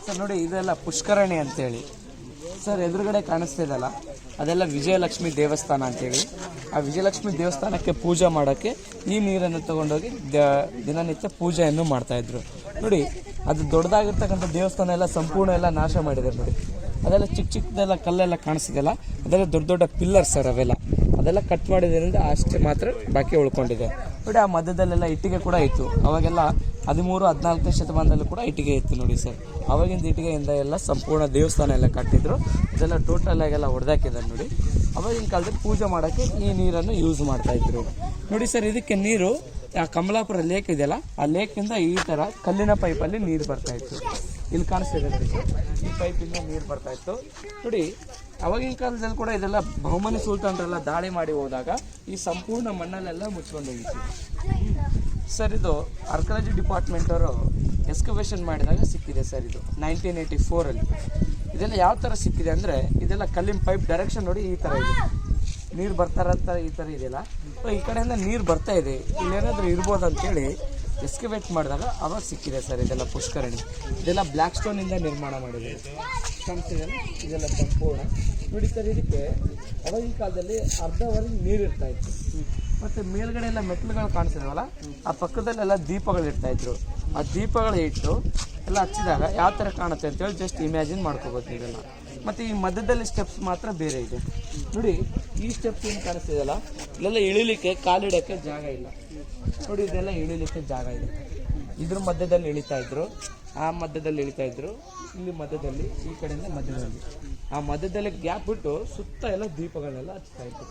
Sir ನೋಡಿ, ಇದೆಲ್ಲ ಪುಷ್ಕರಣಿ ಅಂತೇಳಿ ಸರ್ ಎದುರುಗಡೆ ಕಾಣಿಸ್ತಿದಲ್ಲ, ಅದೆಲ್ಲ ವಿಜಯಲಕ್ಷ್ಮಿ ದೇವಸ್ಥಾನ ಅಂತೇಳಿ. ಆ ವಿಜಯಲಕ್ಷ್ಮಿ ದೇವಸ್ಥಾನಕ್ಕೆ ಪೂಜೆ ಮಾಡೋಕ್ಕೆ ಈ ನೀರನ್ನು ತಗೊಂಡೋಗಿ ದಿನನಿತ್ಯ ಪೂಜೆಯನ್ನು ಮಾಡ್ತಾಯಿದ್ರು. ನೋಡಿ, ಅದು ದೊಡ್ಡದಾಗಿರ್ತಕ್ಕಂಥ ದೇವಸ್ಥಾನ ಎಲ್ಲ ಸಂಪೂರ್ಣ ಎಲ್ಲ ನಾಶ ಮಾಡಿದ್ದಾರೆ. ನೋಡಿ, ಅದೆಲ್ಲ ಚಿಕ್ಕ ಚಿಕ್ಕದೆಲ್ಲ ಕಲ್ಲೆಲ್ಲ ಕಾಣಿಸ್ತಿದೆಯಲ್ಲ, ಅದೆಲ್ಲ ದೊಡ್ಡ ದೊಡ್ಡ ಪಿಲ್ಲರ್ ಸರ್. ಅದೆಲ್ಲ ಕಟ್ ಮಾಡಿದ್ರಿಂದ ಅಷ್ಟೇ ಮಾತ್ರ ಬಾಕಿ ಉಳ್ಕೊಂಡಿದೆ. ನೋಡಿ, ಆ ಮಧ್ಯದಲ್ಲೆಲ್ಲ ಇಟ್ಟಿಗೆ ಕೂಡ ಇತ್ತು. ಅವಾಗೆಲ್ಲ 13-14ನೇ ಶತಮಾನದಲ್ಲೂ ಕೂಡ ಇಟ್ಟಿಗೆ ಇತ್ತು ನೋಡಿ ಸರ್. ಅವಾಗಿಂದ ಇಟ್ಟಿಗೆಯಿಂದ ಎಲ್ಲ ಸಂಪೂರ್ಣ ದೇವಸ್ಥಾನ ಎಲ್ಲ ಕಟ್ಟಿದ್ರು. ಇದೆಲ್ಲ ಟೋಟಲ್ ಆಗೆಲ್ಲ ಹೊಡೆದಾಕಿದ್ದಾರೆ ನೋಡಿ. ಅವಾಗಿನ ಕಾಲದಲ್ಲಿ ಪೂಜೆ ಮಾಡೋಕ್ಕೆ ಈ ನೀರನ್ನು ಯೂಸ್ ಮಾಡ್ತಾಯಿದ್ರು ನೋಡಿ ಸರ್. ಇದಕ್ಕೆ ನೀರು ಆ ಕಮಲಾಪುರ ಲೇಕ್ ಇದೆಯಲ್ಲ, ಆ ಲೇಕಿಂದ ಈ ಥರ ಕಲ್ಲಿನ ಪೈಪಲ್ಲಿ ನೀರು ಬರ್ತಾಯಿತ್ತು. ಇಲ್ಲಿ ಕಾಣಿಸ್ತಿದೆ ನೋಡಿ, ಈ ಪೈಪಿಂದ ನೀರು ಬರ್ತಾಯಿತ್ತು ನೋಡಿ. ಅವಾಗಿನ ಕಾಲದಲ್ಲಿ ಕೂಡ ಇದೆಲ್ಲ ಬಹುಮನಿ ಸುಲ್ತಾನರೆಲ್ಲ ದಾಳಿ ಮಾಡಿ ಹೋದಾಗ ಈ ಸಂಪೂರ್ಣ ಮಣ್ಣಲ್ಲೆಲ್ಲ ಮುಚ್ಕೊಂಡೋಗಿತ್ತು ಸರ್. ಇದು ಆರ್ಕಿಯಾಲಜಿ ಡಿಪಾರ್ಟ್ಮೆಂಟವರು ಎಕ್ಸ್ಕವೇಷನ್ ಮಾಡಿದಾಗ ಸಿಕ್ಕಿದೆ ಸರ್. ಇದು 1984ಅಲ್ಲಿ. ಇದೆಲ್ಲ ಯಾವ ಥರ ಸಿಕ್ಕಿದೆ ಅಂದರೆ, ಇದೆಲ್ಲ ಕಲ್ಲಿನ ಪೈಪ್ ಡೈರೆಕ್ಷನ್ ನೋಡಿ, ಈ ಥರ ಇದೆ. ನೀರು ಬರ್ತಾರಂತ ಈ ಥರ ಇದೆಯಲ್ಲ, ಈ ಕಡೆಯಿಂದ ನೀರು ಬರ್ತಾ ಇದೆ, ಇಲ್ಲೇನಾದರೂ ಇರ್ಬೋದು ಅಂತೇಳಿ ಎಕ್ಸ್ಕವೇಟ್ ಮಾಡಿದಾಗ ಅವಾಗ ಸಿಕ್ಕಿದೆ ಸರ್. ಇದೆಲ್ಲ ಪುಷ್ಕರಣಿ. ಇದೆಲ್ಲ ಬ್ಲ್ಯಾಕ್ ಸ್ಟೋನಿಂದ ನಿರ್ಮಾಣ ಮಾಡಿದೆ ಕಾಣಿಸ್ತಿದೆಯಲ್ಲ, ಇದೆಲ್ಲ ಸಂಪೂರ್ಣ ನೋಡಿ ಸರ್. ಇದಕ್ಕೆ ಅವಾಗಿನ ಕಾಲದಲ್ಲಿ ಅರ್ಧವರೆಗೆ ನೀರು ಇರ್ತಾಯಿತ್ತು. ಮತ್ತು ಮೇಲ್ಗಡೆ ಎಲ್ಲ ಮೆಟ್ಲುಗಳು ಕಾಣಿಸ್ತಿದಾವಲ್ಲ, ಆ ಪಕ್ಕದಲ್ಲೆಲ್ಲ ದೀಪಗಳು ಇರ್ತಾಯಿದ್ರು. ಆ ದೀಪಗಳು ಇಟ್ಟು ಎಲ್ಲ ಹಚ್ಚಿದಾಗ ಯಾವ ಥರ ಕಾಣುತ್ತೆ ಅಂತೇಳಿ ಜಸ್ಟ್ ಇಮ್ಯಾಜಿನ್ ಮಾಡ್ಕೋಬೋದು ಇದೆಲ್ಲ. ಮತ್ತು ಈ ಮಧ್ಯದಲ್ಲಿ ಸ್ಟೆಪ್ಸ್ ಮಾತ್ರ ಬೇರೆ ಇದೆ ನೋಡಿ. ಈ ಸ್ಟೆಪ್ಸ್ ಏನು ಕಾಣಿಸ್ತಿದೆಯಲ್ಲ, ಇಲ್ಲೆಲ್ಲ ಇಳಿಲಿಕ್ಕೆ ಕಾಲಿಡೋಕ್ಕೆ ಜಾಗ ಇಲ್ಲ ನೋಡಿ. ಇದೆಲ್ಲ ಇಳಿಲಿಕ್ಕೆ ಜಾಗ ಇದೆ. ಇದ್ರ ಮಧ್ಯದಲ್ಲಿ ಇಳಿತಾ ಇದ್ರು, ಆ ಮಧ್ಯದಲ್ಲಿ ಇಳಿತಾ ಇದ್ರು, ಇಲ್ಲಿ ಮಧ್ಯದಲ್ಲಿ, ಈ ಕಡೆಯಿಂದ ಮಧ್ಯದಲ್ಲಿ, ಆ ಮಧ್ಯದಲ್ಲಿ ಗ್ಯಾಪ್ ಬಿಟ್ಟು ಸುತ್ತ ಎಲ್ಲ ದೀಪಗಳೆಲ್ಲ ಹಚ್ತಾ ಇದ್ರು.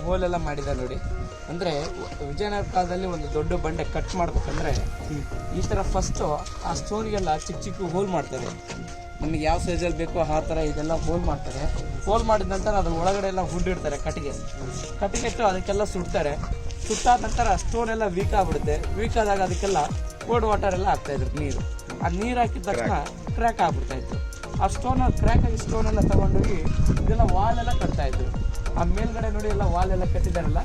ಹೋಲೆಲ್ಲ ಮಾಡಿದ್ದಾರೆ ನೋಡಿ. ಅಂದರೆ ವಿಜಯನಗರ ಕಾಲದಲ್ಲಿ ಒಂದು ದೊಡ್ಡ ಬಂಡೆ ಕಟ್ ಮಾಡ್ಬೇಕಂದ್ರೆ ಈ ಥರ ಫಸ್ಟು ಆ ಸ್ಟೋನ್ಗೆಲ್ಲ ಚಿಕ್ಕ ಚಿಕ್ಕ ಹೋಲ್ ಮಾಡ್ತಾರೆ. ನಮಗೆ ಯಾವ ಸೈಜಲ್ಲಿ ಬೇಕೋ ಆ ಥರ ಇದೆಲ್ಲ ಹೋಲ್ ಮಾಡ್ತಾರೆ. ಹೋಲ್ ಮಾಡಿದ ನಂತರ ಅದ್ರ ಒಳಗಡೆ ಎಲ್ಲ ಹುಡ್ಡಿಡ್ತಾರೆ, ಕಟ್ಟಿಗೆ ಇಟ್ಟು ಅದಕ್ಕೆಲ್ಲ ಸುಡ್ತಾರೆ. ಸುಟ್ಟಾದ ನಂತರ ಸ್ಟೋನ್ ಎಲ್ಲ ವೀಕ್ ಆಗಿಬಿಡುತ್ತೆ. ವೀಕ್ ಆದಾಗ ಅದಕ್ಕೆಲ್ಲ ಕೋಲ್ಡ್ ವಾಟರ್ ಎಲ್ಲ ಹಾಕ್ತಾಯಿದ್ರು ನೀರು. ಆ ನೀರು ಹಾಕಿದ ತಕ್ಷಣ ಕ್ರ್ಯಾಕ್ ಆಗ್ಬಿಡ್ತಾಯಿತ್ತು. ಆ ಕ್ರ್ಯಾಕ್ ಆಗಿ ಸ್ಟೋನೆಲ್ಲ ತೊಗೊಂಡೋಗಿ ಇದೆಲ್ಲ ವಾಲೆಲ್ಲ ಕಟ್ತಾಯಿದ್ರು. ಆ ಮೇಲ್ಗಡೆ ನೋಡಿ ಎಲ್ಲ ವಾಲೆಲ್ಲ ಕಟ್ಟಿದಾರಲ್ಲ,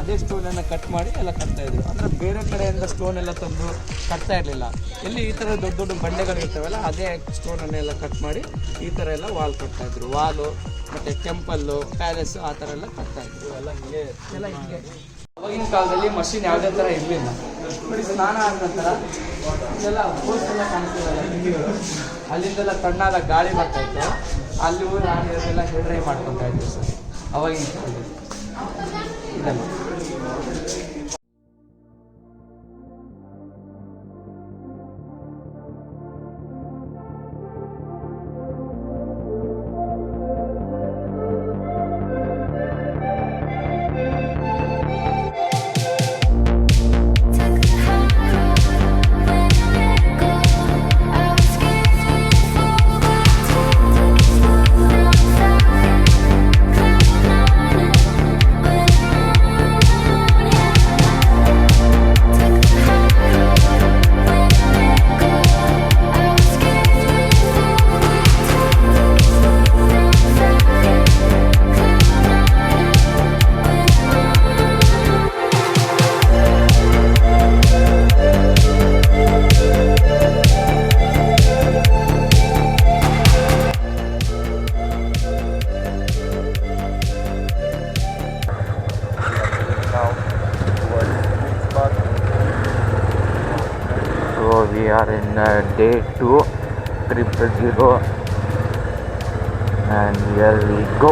ಅದೇ ಸ್ಟೋನನ್ನು ಕಟ್ ಮಾಡಿ ಎಲ್ಲ ಕಟ್ತಾಯಿದ್ರು. ಅಂದರೆ ಬೇರೆ ಕಡೆಯಿಂದ ಸ್ಟೋನ್ ಎಲ್ಲ ತಂದು ಕಟ್ತಾ ಇರಲಿಲ್ಲ. ಎಲ್ಲಿ ಈ ಥರ ದೊಡ್ಡ ದೊಡ್ಡ ಬಂಡೆಗಳು ಇರ್ತಾವಲ್ಲ, ಅದೇ ಸ್ಟೋನನ್ನೆಲ್ಲ ಕಟ್ ಮಾಡಿ ಈ ಥರ ಎಲ್ಲ ವಾಲ್ ಕಟ್ತಾಯಿದ್ರು. ವಾಲು ಮತ್ತು ಟೆಂಪಲ್ಲು, ಪ್ಯಾಲೇಸು ಆ ಥರ ಎಲ್ಲ ಕಟ್ತಾಯಿದ್ರು. ಎಲ್ಲ ಹೀಗೆ ಅವಾಗಿನ ಕಾಲದಲ್ಲಿ ಮಷಿನ್ ಯಾವುದೇ ಥರ ಇರಲಿಲ್ಲ ನೋಡಿ. ಸ್ನಾನ ಆದ ನಂತರ ಇದೆಲ್ಲ ಹೋಲ್ಸ್ ಎಲ್ಲ ಕಾಣಿಸ್ತಿರಲ್ಲ, ಅಲ್ಲಿಂದೆಲ್ಲ ತಣ್ಣಾದ ಗಾಳಿ ಬರ್ತಾಯಿತ್ತು. ಅಲ್ಲಿ ಹೋಗಿ ನಾನು ಇದೆಲ್ಲ ಹೇರ್ ಡ್ರೈ ಮಾಡ್ಕೊತಾ ಇದ್ದೆ ಸರ್ ಅವಾಗಿನ ಕಾಲದಲ್ಲಿ. ಇದೆಲ್ಲ day 2, trip 0, and here we go.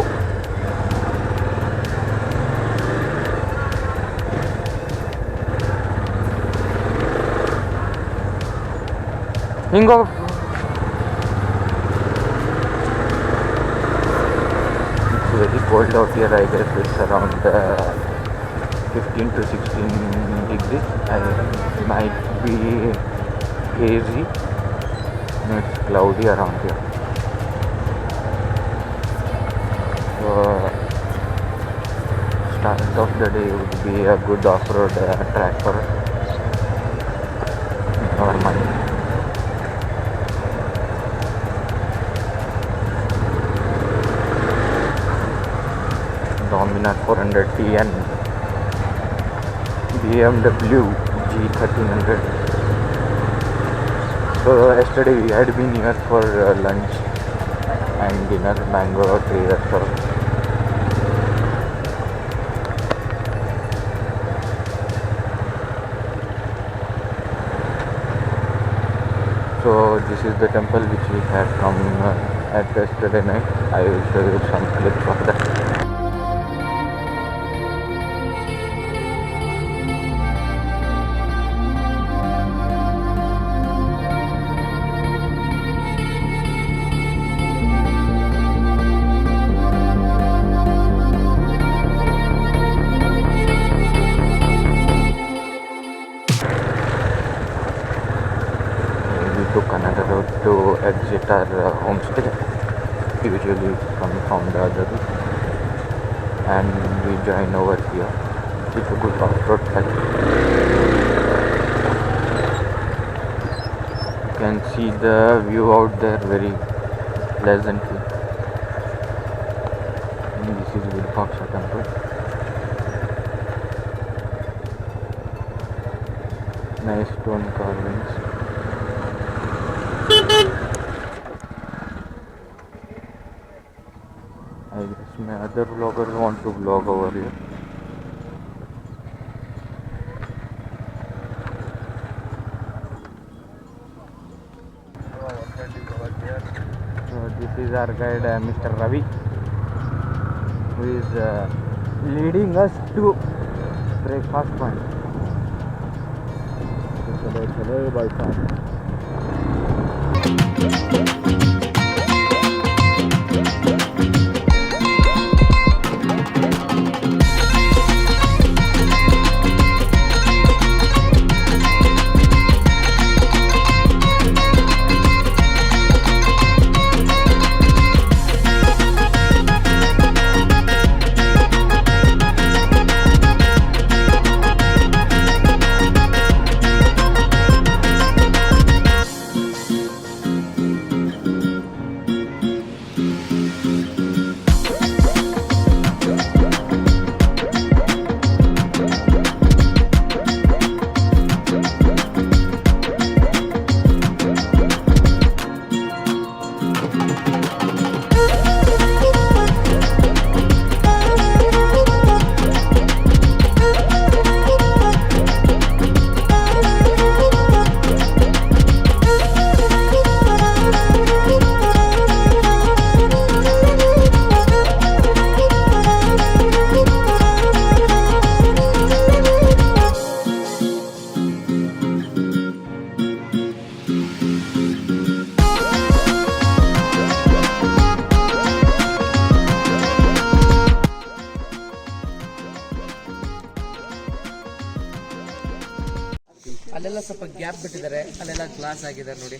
Hingo. It's very cold out here. I guess it's around 15 to 16 degrees. It might be hazy. It's cloudy around here. So start of the day would be a good off-road track for our mind. Dominar 400T and BMW G1300. So yesterday we had been here for lunch and dinner, Mango Tree restaurant. So this is the temple which we had come at yesterday night. I will show you some clips of that. Took another road to exit our homestay. Usually come from the other route, and we join over here. It's a good off-road track. You can see the view out there very pleasantly. And this is Virupaksha temple. Nice stone carvings. I guess my other vloggers want to vlog over here. So this is our guide Mr. Ravi, who is leading us to breakfast point. Chalo by far. ಅಲ್ಲೆಲ್ಲ ಸ್ವಲ್ಪ gap ಬಿಟ್ಟಿದ್ದಾರೆ, ಅಲ್ಲೆಲ್ಲ glass ಆಗಿದೆ ನೋಡಿ.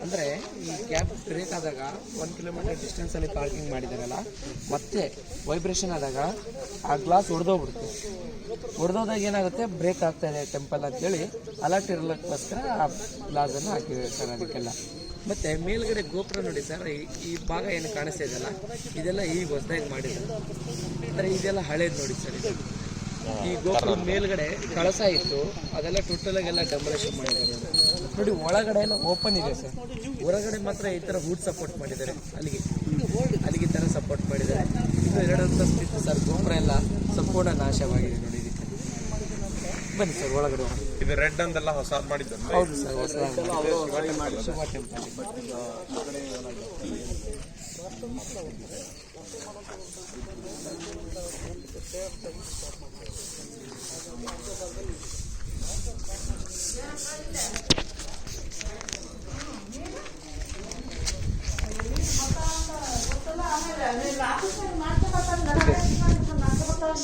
ಅಂದರೆ ಈ gap break ಆದಾಗ 1 kilometre ಡಿಸ್ಟೆನ್ಸಲ್ಲಿ parking ಮಾಡಿದಾರಲ್ಲ, ಮತ್ತೆ ವೈಬ್ರೇಷನ್ ಆದಾಗ ಆ ಗ್ಲಾಸ್ ಒಡೆದೋಗ್ಬಿಡುತ್ತೆ. ಒಡೆದೋದಾಗ ಏನಾಗುತ್ತೆ, ಬ್ರೇಕ್ ಆಗ್ತಾ ಇದೆ ಟೆಂಪಲ್ ಅಂತೇಳಿ ಅಲರ್ಟ್ ಇರಲಿಕ್ಕೋಸ್ಕರ ಆ ಗ್ಲಾಸನ್ನು ಹಾಕಿದ್ದಾರೆ ಸರ್ ಅದಕ್ಕೆಲ್ಲ. ಮತ್ತು ಮೇಲ್ಗಡೆ ಗೋಪುರ ನೋಡಿ ಸರ್, ಈ ಭಾಗ ಏನು ಕಾಣಿಸ್ತಾ ಇದೆಯಲ್ಲ, ಇದೆಲ್ಲ ಈಗ ಹೊಸದಾಗಿ ಮಾಡಿದ್ದಾರೆ. ಅಂದರೆ ಇದೆಲ್ಲ ಹಳೇದು ನೋಡಿ ಸರ್. ಈ ಗೋಪುರ ಮೇಲ್ಗಡೆ ಕಳಸ ಇತ್ತು, ಅದೆಲ್ಲ ಟೋಟಲಾಗೆಲ್ಲ ಡೆಮೊಲೇಷನ್ ಮಾಡಿದ್ದಾರೆ ನೋಡಿ. ಒಳಗಡೆ ಎಲ್ಲ ಓಪನ್ ಇದೆ ಸರ್, ಹೊರಗಡೆ ಮಾತ್ರ ಈ ಥರ ವುಡ್ ಸಪೋರ್ಟ್ ಮಾಡಿದ್ದಾರೆ. ಅಲ್ಲಿಗೆ ಈ ಥರ ಸಪೋರ್ಟ್ ಮಾಡಿದ್ದಾರೆ. ಇದು 2 ಅಂತಸ್ತಿತ್ತು ಸರ್, ಗೋಪುರ ಎಲ್ಲ ಸಂಪೂರ್ಣ ನಾಶವಾಗಿದೆ ನೋಡಿ. ಇದಕ್ಕೆ ಬನ್ನಿ ಸರ್ ಒಳಗಡೆ ಹೋಗಿ. ಇದು ರೆಡ್ ಅಂತೆಲ್ಲ ಹೊಸದು ಮಾಡಿದ್ದು. ಹೌದು ಸರ್ ಹೊಸದಾಗಿ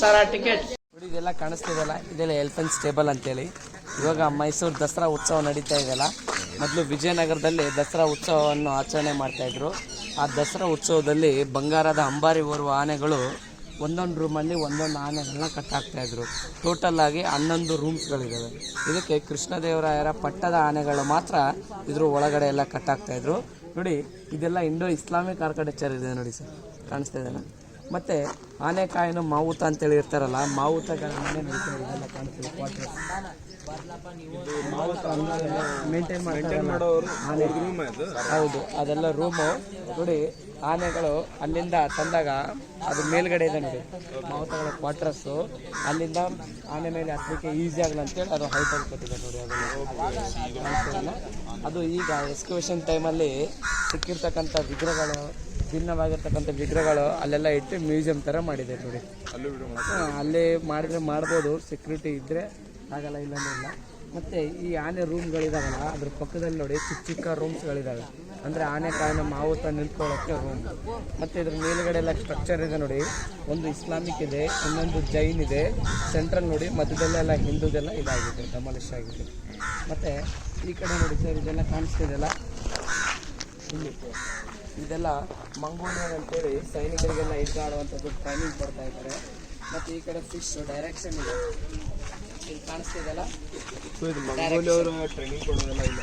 ಸರ್ ಆ ಟಿಕೆಟ್ ನೋಡಿ. ಇದೆಲ್ಲ ಕಾಣಿಸ್ತಿದೆಯಲ್ಲ, ಇದೆಲ್ಲ ಎಲಿಫೆಂಟ್ಸ್ ಟೇಬಲ್ ಅಂತೇಳಿ. ಇವಾಗ ಮೈಸೂರು ದಸರಾ ಉತ್ಸವ ನಡೀತಾ ಇದೆಯಲ್ಲ, ಮೊದಲು ವಿಜಯನಗರದಲ್ಲಿ ದಸರಾ ಉತ್ಸವವನ್ನು ಆಚರಣೆ ಮಾಡ್ತಾಯಿದ್ರು. ಆ ದಸರಾ ಉತ್ಸವದಲ್ಲಿ ಬಂಗಾರದ ಅಂಬಾರಿ ಹೊರುವ ಆನೆಗಳು ಒಂದೊಂದು ರೂಮಲ್ಲಿ ಒಂದೊಂದು ಆನೆಗಳನ್ನ ಕಟ್ಟಾಕ್ತಾಯಿದ್ರು. ಟೋಟಲ್ಲಾಗಿ 11 ರೂಮ್ಸ್ಗಳಿದ್ದಾವೆ. ಇದಕ್ಕೆ ಕೃಷ್ಣದೇವರಾಯರ ಪಟ್ಟದ ಆನೆಗಳು ಮಾತ್ರ ಇದ್ರ ಒಳಗಡೆ ಎಲ್ಲ ಕಟ್ಟಾಕ್ತಾಯಿದ್ರು. ನೋಡಿ ಇದೆಲ್ಲ ಇಂಡೋ ಇಸ್ಲಾಮಿಕ್ ಆರ್ಕಿಟೆಕ್ಚರ್ ಇದೆ ನೋಡಿ ಸರ್, ಕಾಣಿಸ್ತಾ ಇದೆಯಲ್ಲ. ಮತ್ತು ಆನೆಕಾಯಿನ ಮಾವುತ ಅಂತೇಳಿ ಇರ್ತಾರಲ್ಲ, ಮಾವುತಗಳ ಮನೆ ನಡೀತಾ ಇದೆಲ್ಲ ಕಾಣಿಸ್ತಿದೆ. ಕ್ವಾರ್ಟರ್ಸ್ ಮಾವುತ ಮೇಂಟೈನ್ ಮಾಡೋರು ಆನೆ, ಹೌದು ಅದೆಲ್ಲ ರೂಮು. ನೋಡಿ ಆನೆಗಳು ಅಲ್ಲಿಂದ ತಂದಾಗ ಅದು ಮೇಲ್ಗಡೆ ಇದೆ ನೋಡಿ, ಮಾವುತಗಳ ಕ್ವಾರ್ಟರ್ಸು. ಅಲ್ಲಿಂದ ಆನೆ ಮೇಲೆ ಹತ್ತಲಿಕ್ಕೆ ಈಸಿ ಆಗಲ್ಲ ಅಂತೇಳಿ ಅದು ಹೈಟಲ್ಲಿ ಕಟ್ಟಿದೆ ನೋಡಿ. ಅದನ್ನು ಅದು ಈಗ ಎಕ್ಸ್ಕವೇಷನ್ ಟೈಮಲ್ಲಿ ಸಿಕ್ಕಿರ್ತಕ್ಕಂಥ ವಿಗ್ರಹಗಳು, ಭಿನ್ನವಾಗಿರ್ತಕ್ಕಂಥ ವಿಗ್ರಹಗಳು ಅಲ್ಲೆಲ್ಲ ಇಟ್ಟು ಮ್ಯೂಸಿಯಂ ಥರ ಮಾಡಿದೆ ನೋಡಿ. ಅಲ್ಲೇ ಮಾಡಿದ್ರೆ ಮಾಡ್ಬೋದು, ಸೆಕ್ಯೂರಿಟಿ ಇದ್ದರೆ ಆಗಲ್ಲ, ಇಲ್ಲಂದ್ರೆ ಇಲ್ಲ. ಮತ್ತು ಈ ಆನೆ ರೂಮ್ಗಳಿದಾವಲ್ಲ ಅದ್ರ ಪಕ್ಕದಲ್ಲಿ ನೋಡಿ ಚಿಕ್ಕ ಚಿಕ್ಕ ರೂಮ್ಸ್ಗಳಿದ್ದಾವೆ. ಅಂದರೆ ಆನೆ ಕಾಯಿನ ಮಾವುತ ನಿಂತ್ಕೊಳ್ಳೋಕ್ಕೆ ರೂಮ್. ಮತ್ತು ಇದ್ರ ಮೇಲುಗಡೆ ಎಲ್ಲ ಸ್ಟ್ರಕ್ಚರ್ ಇದೆ ನೋಡಿ. ಒಂದು ಇಸ್ಲಾಮಿಕ್ ಇದೆ, ಇನ್ನೊಂದು ಜೈನ್ ಇದೆ. ಸೆಂಟ್ರಲ್ ನೋಡಿ ಮಧ್ಯದಲ್ಲೆಲ್ಲ ಹಿಂದೂದೆಲ್ಲ ಇದಾಗಿದೆ, ಡೆಮಾಲಿಷ್ ಆಗಿದೆ. ಮತ್ತು ಈ ಕಡೆ ನೋಡಿ ಸರ್, ಇದೆಲ್ಲ ಕಾಣಿಸ್ತಿದೆಯಲ್ಲ ಇಲ್ಲಿ, ಇದೆಲ್ಲ ಮಂಗೋಲಿಯನ್ ಅಂತೇಳಿ ಸೈನಿಕರಿಗೆಲ್ಲ ಇದ್ದಾಡುವಂಥದ್ದು ಟ್ರೈನಿಂಗ್ ಕೊಡ್ತಾ ಇದ್ದಾರೆ. ಮತ್ತು ಈ ಕಡೆ ಫಿಶ್ ಡೈರೆಕ್ಷನ್ ಇದೆ, ಇಲ್ಲಿ ಕಾಣಿಸ್ತಿದೆಯಲ್ಲ. ಮಂಗೋಲಿಯವರು ಟ್ರೈನಿಂಗ್ ಕೊಡೋದೆಲ್ಲ ಇಲ್ಲ.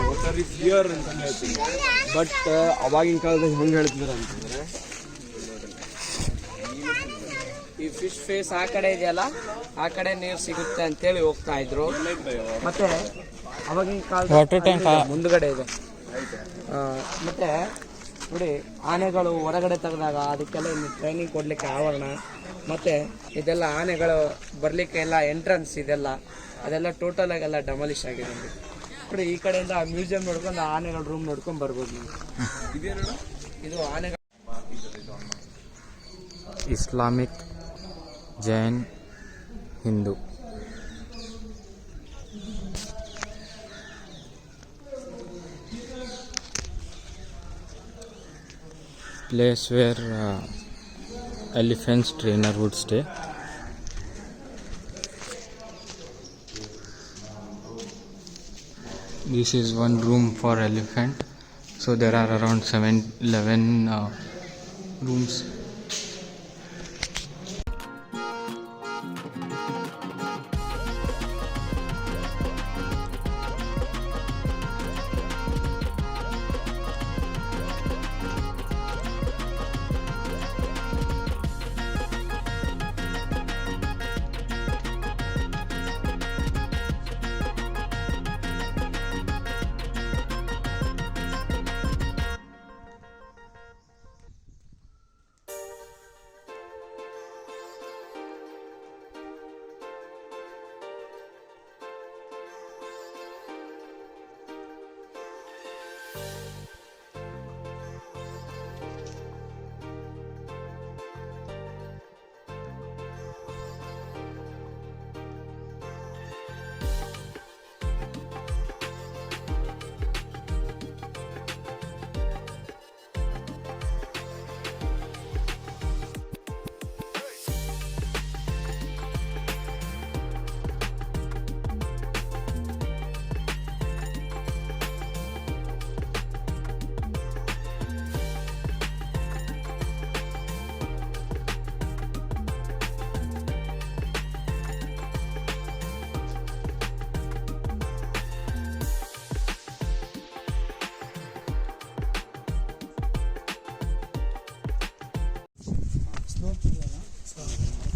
ವಾಟರ್ ಇಸ್ ಹಿಯರ್ ಅಂತ ಹೇಳ್ತೀವಿ, ಬಟ್ ಅವಾಗಿನ ಕಾಲದಾಗ ಹೆಂಗೆ ಹೇಳ್ತಿದ್ದಾರೆ ಅಂತಂದರೆ, ಈ ಫಿಶ್ ಫೇಸ್ ಆ ಕಡೆ ಇದೆಯಲ್ಲ, ಆ ಕಡೆ ನೀರು ಸಿಗುತ್ತೆ ಅಂತೇಳಿ ಹೋಗ್ತಾ ಇದ್ರು. ಮತ್ತೆ ಅವಾಗಿನ ಕಾಲದ ಮುಂದ್ಗಡೆ ಇದೆ. ಮತ್ತೆ ನೋಡಿ ಆನೆಗಳು ಹೊರಗಡೆ ತೆಗೆದಾಗ ಅದಕ್ಕೆಲ್ಲ ಇನ್ನು ಟ್ರೈನಿಂಗ್ ಕೊಡಲಿಕ್ಕೆ ಆವರಣ, ಮತ್ತು ಇದೆಲ್ಲ ಆನೆಗಳು ಬರಲಿಕ್ಕೆ ಎಲ್ಲ ಎಂಟ್ರೆನ್ಸ್ ಇದೆಲ್ಲ, ಅದೆಲ್ಲ ಟೋಟಲ್ ಆಗೆಲ್ಲ ಡೆಮಾಲಿಷ್ ಆಗಿದೆ ನೋಡಿ. ಈ ಕಡೆಯಿಂದ ಆ ಮ್ಯೂಸಿಯಂ ನೋಡ್ಕೊಂಡು ಆನೆಗಳ ರೂಮ್ ನೋಡ್ಕೊಂಡು ಬರ್ಬೋದು ನೀವು. ಇದು ಆನೆಗಳು Islamic, Jain, Hindu. Place where elephants trainer would stay. This is one room for elephant. So there are around 11 rooms.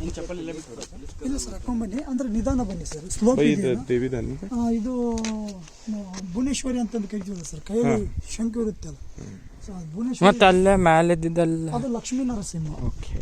ಇಲ್ಲ ಸರ್ ಹಾಕೊಂಬನ್ನಿ, ಅಂದ್ರೆ ನಿಧಾನ ಬನ್ನಿ ಸರ್, ಸ್ಲೋಪ್ ಇದು ಭುವನೇಶ್ವರಿ ಅಂತಂದು ಕರಿತೀವಲ್ಲ ಸರ್, ಕೈಯಲ್ಲಿ ಶಂಕು ಇರುತ್ತೆ ಅಲ್ಲ, ಸೊ ಅದು ಭುವನೇಶ್ವರಿ. ಮತ್ತೆ ಅಲ್ಲೇ ಮೇಲೆ ಅದು ಲಕ್ಷ್ಮೀ ನರಸಿಂಹ. ಓಕೆ.